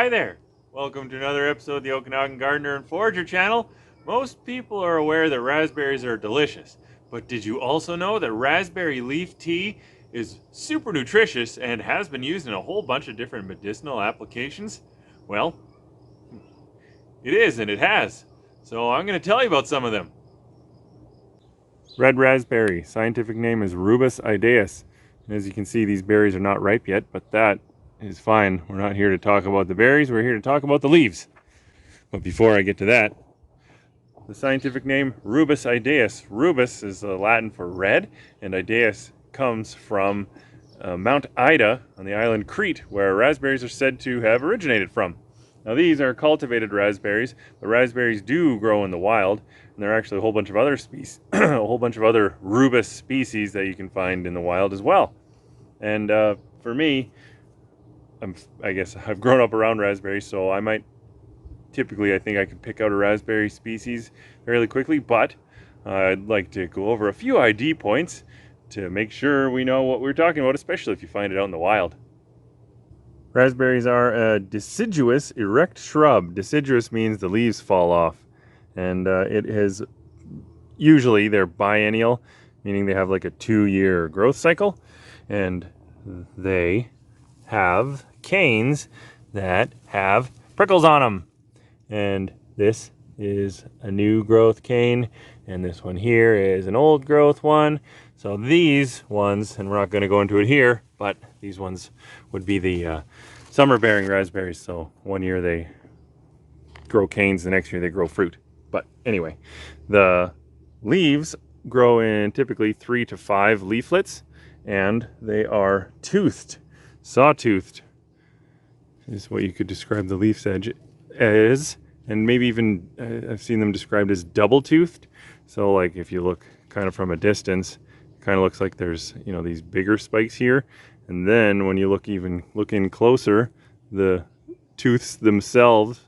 hi there! Welcome to another episode of the Okanagan Gardener and Forager channel. Most people are aware that raspberries are delicious, but did you also know that raspberry leaf tea is super nutritious and has been used in a whole bunch of different medicinal applications? Well, it is and it has. So I'm going to tell you about some of them. Red raspberry, scientific name is Rubus idaeus. And as you can see, these berries are not ripe yet, but that is fine. We're not here to talk about the berries, we're here to talk about the leaves. But before I get to that, the scientific name Rubus idaeus. Rubus is Latin for red, and idaeus comes from Mount Ida on the island Crete, where raspberries are said to have originated from. Now these are cultivated raspberries, but raspberries do grow in the wild, and there are actually a whole bunch of other species, a whole bunch of other Rubus species that you can find in the wild as well. And for me, I guess I've grown up around raspberries, so I think I can pick out a raspberry species fairly quickly, but I'd like to go over a few ID points to make sure we know what we're talking about, especially if you find it out in the wild. Raspberries are a deciduous erect shrub. Deciduous means the leaves fall off, and usually they're biennial, meaning they have like a 2-year growth cycle, and they have canes that have prickles on them. And this is a new growth cane, and this one here is an old growth one. So these ones, and we're not going to go into it here, but these ones would be the summer bearing raspberries. So one year they grow canes, the next year they grow fruit. But anyway, the leaves grow in typically 3 to 5 leaflets, and they are toothed. Sawtoothed is what you could describe the leaf edge as, and maybe even I've seen them described as double-toothed. So like if you look kind of from a distance, it kind of looks like there's, these bigger spikes here, and then when you look in closer, the tooths themselves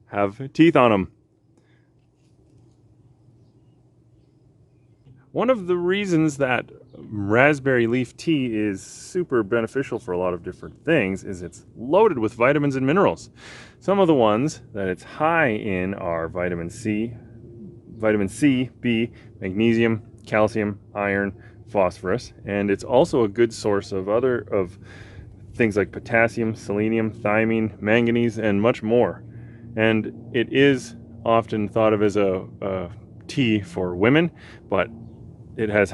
have teeth on them. One of the reasons that raspberry leaf tea is super beneficial for a lot of different things is it's loaded with vitamins and minerals. Some of the ones that it's high in are vitamin C, B, magnesium, calcium, iron, phosphorus, and it's also a good source of things like potassium, selenium, thiamine, manganese, and much more. And it is often thought of as a tea for women, but it has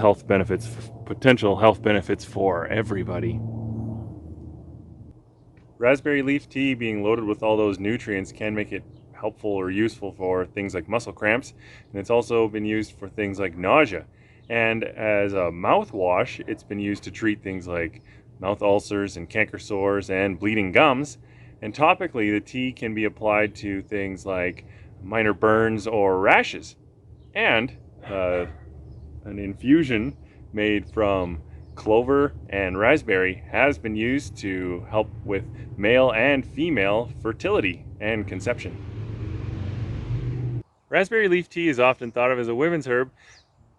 potential health benefits for everybody. Raspberry leaf tea being loaded with all those nutrients can make it helpful or useful for things like muscle cramps, and it's also been used for things like nausea. And as a mouthwash, it's been used to treat things like mouth ulcers and canker sores and bleeding gums. And topically, the tea can be applied to things like minor burns or rashes. And an infusion made from clover and raspberry has been used to help with male and female fertility and conception. Raspberry leaf tea is often thought of as a women's herb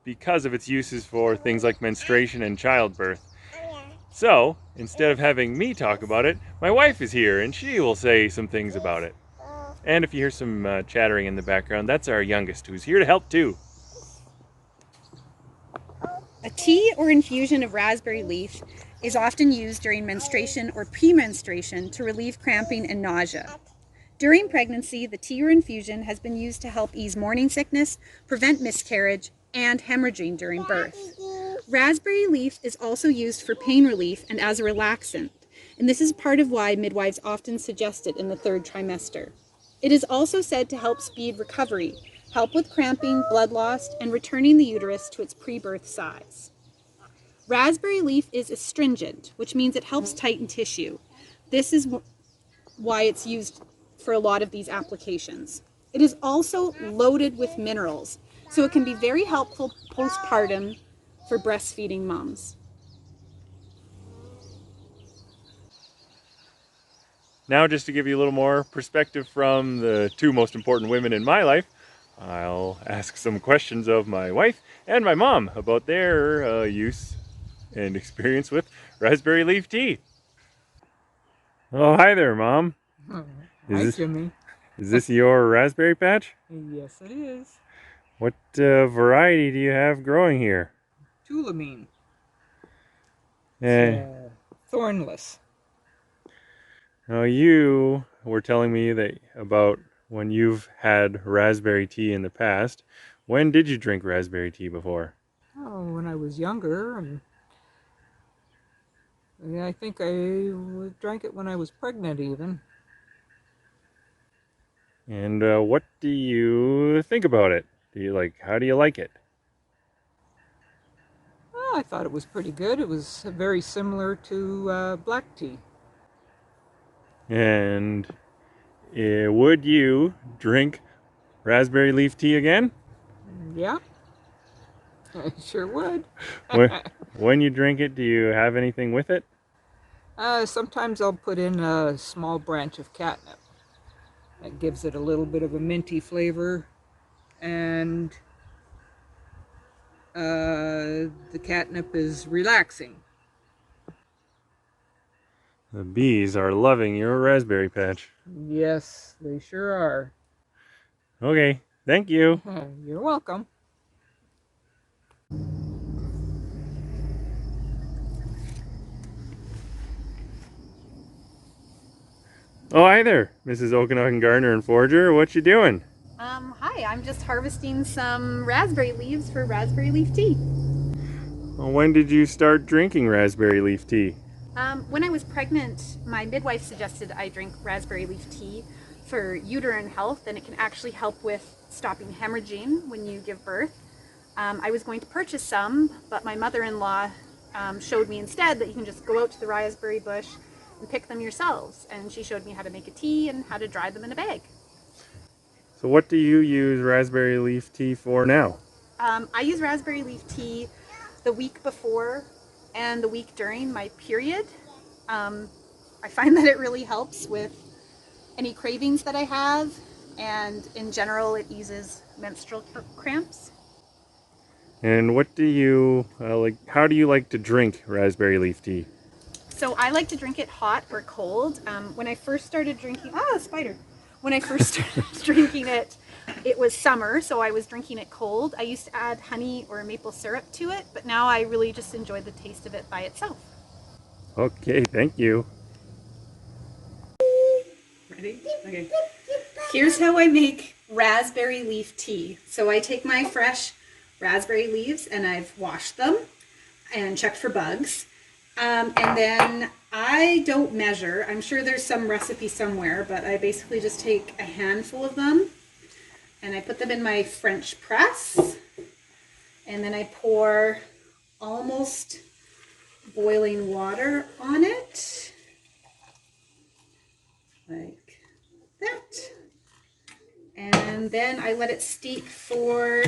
because of its uses for things like menstruation and childbirth. So, instead of having me talk about it, my wife is here and she will say some things about it. And if you hear some chattering in the background, that's our youngest, who's here to help too. A tea or infusion of raspberry leaf is often used during menstruation or premenstruation to relieve cramping and nausea. During pregnancy, the tea or infusion has been used to help ease morning sickness, prevent miscarriage, and hemorrhaging during birth. Raspberry leaf is also used for pain relief and as a relaxant, and this is part of why midwives often suggest it in the 3rd trimester. It is also said to help speed recovery, help with cramping, blood loss, and returning the uterus to its pre-birth size. Raspberry leaf is astringent, which means it helps tighten tissue. This is why it's used for a lot of these applications. It is also loaded with minerals, so it can be very helpful postpartum for breastfeeding moms. Now, just to give you a little more perspective from the 2 most important women in my life, I'll ask some questions of my wife and my mom about their use and experience with raspberry leaf tea. Oh, hi there, Mom. Is Hi, this Jimmy. is this your raspberry patch? Yes, it is. What variety do you have growing here? Tulamine. It's Eh, thornless. now you were telling me that about when you've had raspberry tea in the past. When did you drink raspberry tea before? Oh, when I was younger, and I think I drank it when I was pregnant even. And what do you think about it? How do you like it? Oh, I thought it was pretty good. It was very similar to black tea. And would you drink raspberry leaf tea again? Yeah, I sure would. When, when you drink it, do you have anything with it? Sometimes I'll put in a small branch of catnip. That gives it a little bit of a minty flavor, and the catnip is relaxing. The bees are loving your raspberry patch. Yes, they sure are. Okay, thank you. You're welcome. Oh, hi there, Mrs. Okanagan Gardener and Forager. What you doing? Hi, I'm just harvesting some raspberry leaves for raspberry leaf tea. Well, when did you start drinking raspberry leaf tea? When I was pregnant, my midwife suggested I drink raspberry leaf tea for uterine health, and it can actually help with stopping hemorrhaging when you give birth. I was going to purchase some, but my mother-in-law showed me instead that you can just go out to the raspberry bush and pick them yourselves, and she showed me how to make a tea and how to dry them in a bag. So what do you use raspberry leaf tea for now? I use raspberry leaf tea the week before and the week during my period. I find that it really helps with any cravings that I have, and in general, it eases menstrual cramps. And what do you like? How do you like to drink raspberry leaf tea? So I like to drink it hot or cold. When I first started drinking, spider. When I first started drinking it, it was summer, so I was drinking it cold. I used to add honey or maple syrup to it, but now I really just enjoy the taste of it by itself. Okay, thank you. Ready? Okay. Here's how I make raspberry leaf tea. So I take my fresh raspberry leaves and I've washed them and checked for bugs. And then I don't measure. I'm sure there's some recipe somewhere, but I basically just take a handful of them and I put them in my French press. And then I pour almost boiling water on it, like that. And then I let it steep for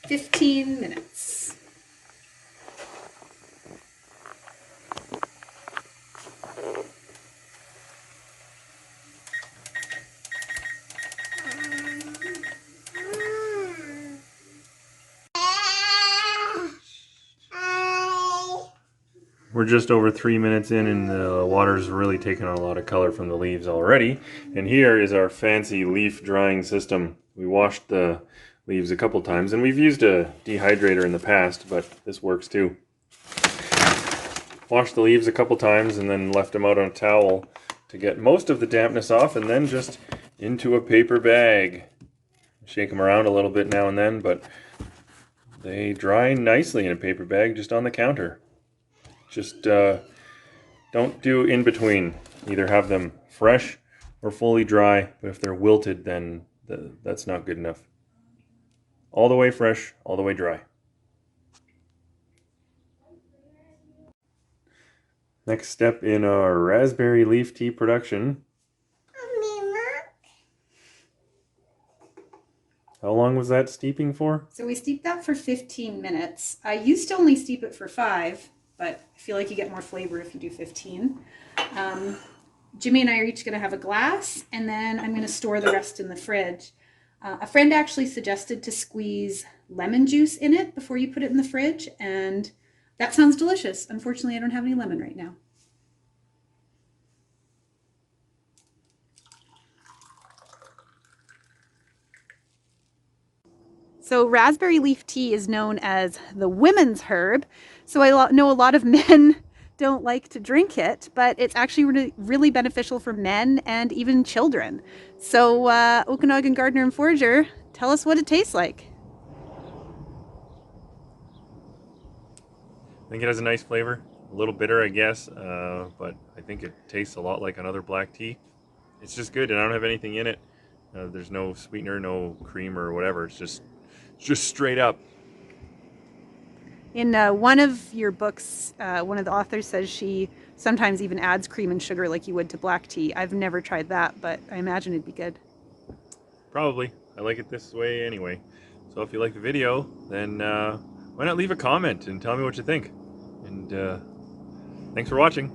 15 minutes. We're just over 3 minutes in, and the water's really taken on a lot of color from the leaves already. And here is our fancy leaf drying system. We washed the leaves a couple times, and we've used a dehydrator in the past, but this works too. Washed the leaves a couple times and then left them out on a towel to get most of the dampness off, and then just into a paper bag. Shake them around a little bit now and then, but they dry nicely in a paper bag just on the counter. Just don't do in between. Either have them fresh or fully dry, but if they're wilted, then that's not good enough. All the way fresh, all the way dry. Next step in our raspberry leaf tea production. How long was that steeping for? So we steep that for 15 minutes. I used to only steep it for 5, but I feel like you get more flavor if you do 15. Jimmy and I are each going to have a glass, and then I'm going to store the rest in the fridge. A friend actually suggested to squeeze lemon juice in it before you put it in the fridge, and that sounds delicious. Unfortunately, I don't have any lemon right now. So raspberry leaf tea is known as the women's herb. So I know a lot of men don't like to drink it, but it's actually really beneficial for men and even children. So Okanagan gardener and forager, tell us what it tastes like. I think it has a nice flavor, a little bitter, I guess, but I think it tastes a lot like another black tea. It's just good, and I don't have anything in it. There's no sweetener, no cream or whatever. It's just straight up. In one of your books, one of the authors says she sometimes even adds cream and sugar like you would to black tea. I've never tried that, but I imagine it'd be good. Probably. I like it this way anyway. So if you like the video, then why not leave a comment and tell me what you think. And thanks for watching.